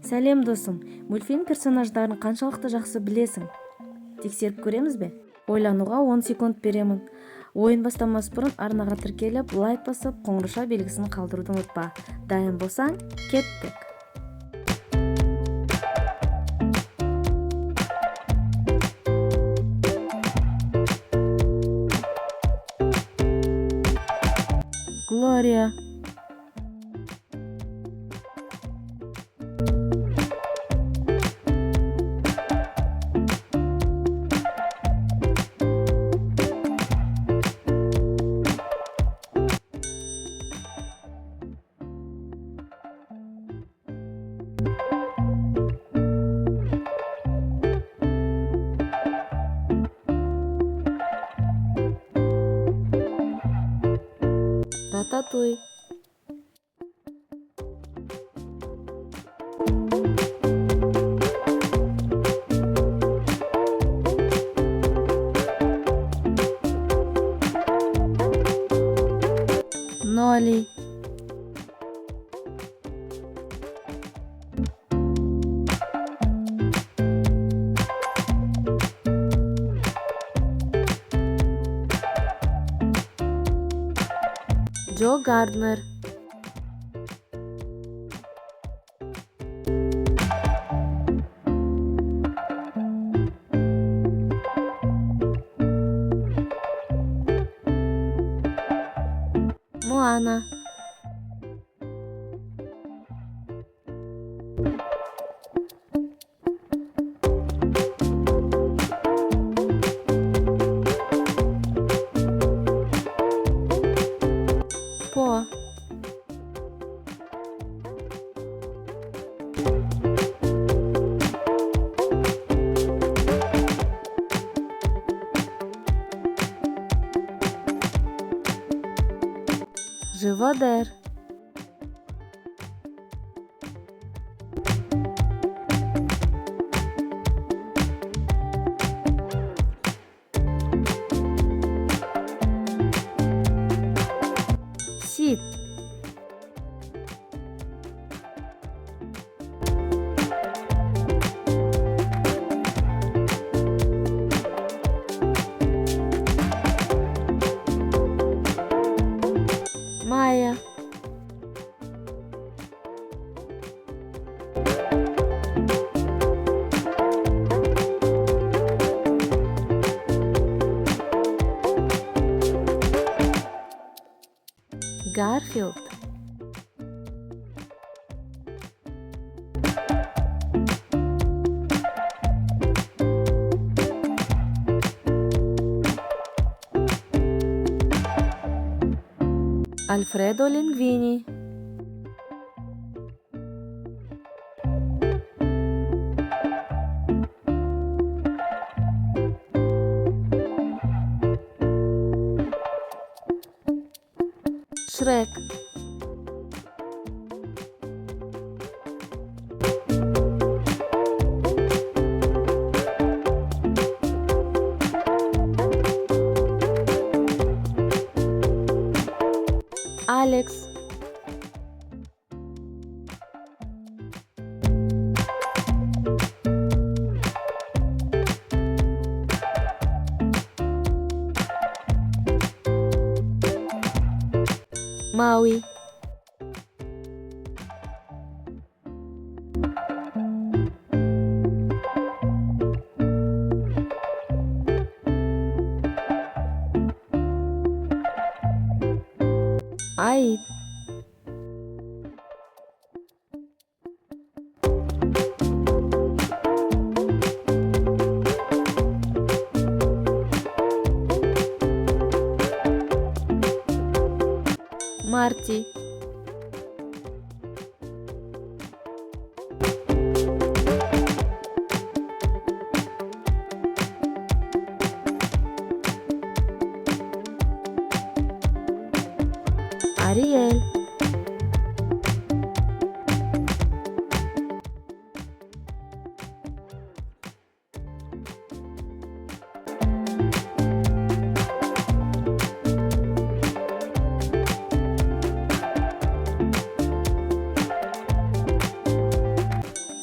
Сәлем досым, мультфильм персонаждарын қаншалықты жақсы білесің? Тексеріп көреміз бе? Ойлануға 10 секунд беремін. Ойын бастамас бұрын арнаға тіркеліп, лайк басып, қоңырша белгісін қалдыруды ұмытпа. Дайын болсаң, кеттік. Глория. Рататуй. Ноли. Джо Гарднер. Моана. По. Живодер. Сид. Майя. Гарфилд. Альфредо Лингвини. Шрек. Алекс. Мауи. Аид. Марти. Ариэль.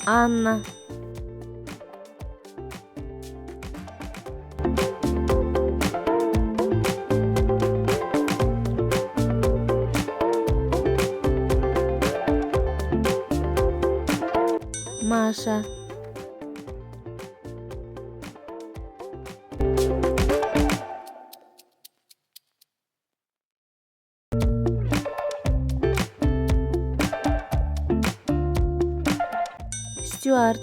Анна. Маша. Стюарт.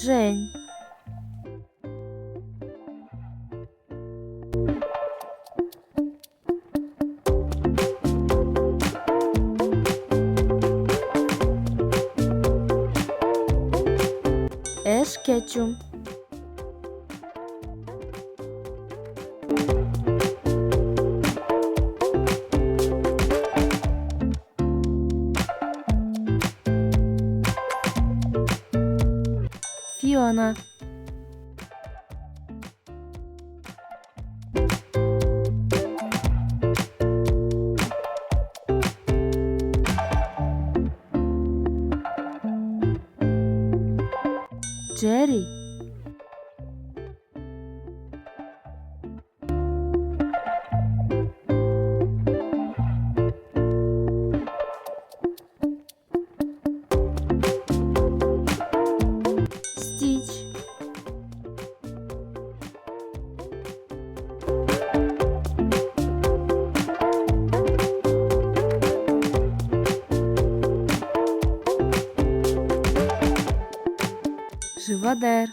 Жень. Эш Кетчум. Фиона. Джерри. Стич. Живодер.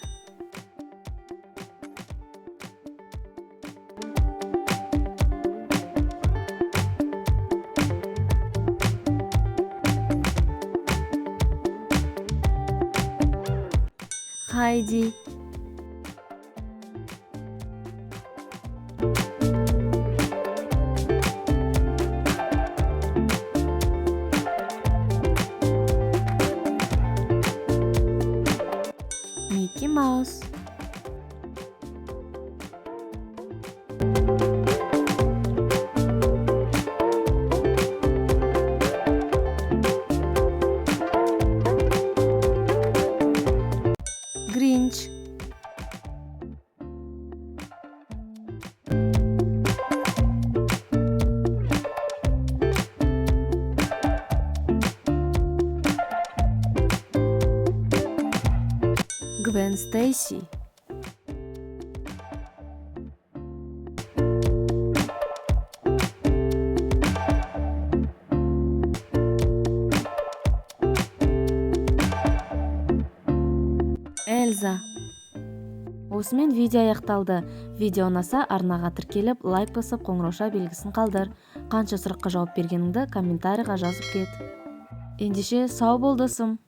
Хайди. Микки Маус. Гринч. Гвен Стейси. Эльза. Осымен видео аяқталды. Видео ұнаса арнаға тіркеліп, лайк басып, қоңырауша белгісін қалдыр. Қанша сұраққа жауап бергеніңді комментарийға жазып кет. Ендеше сау бол досым.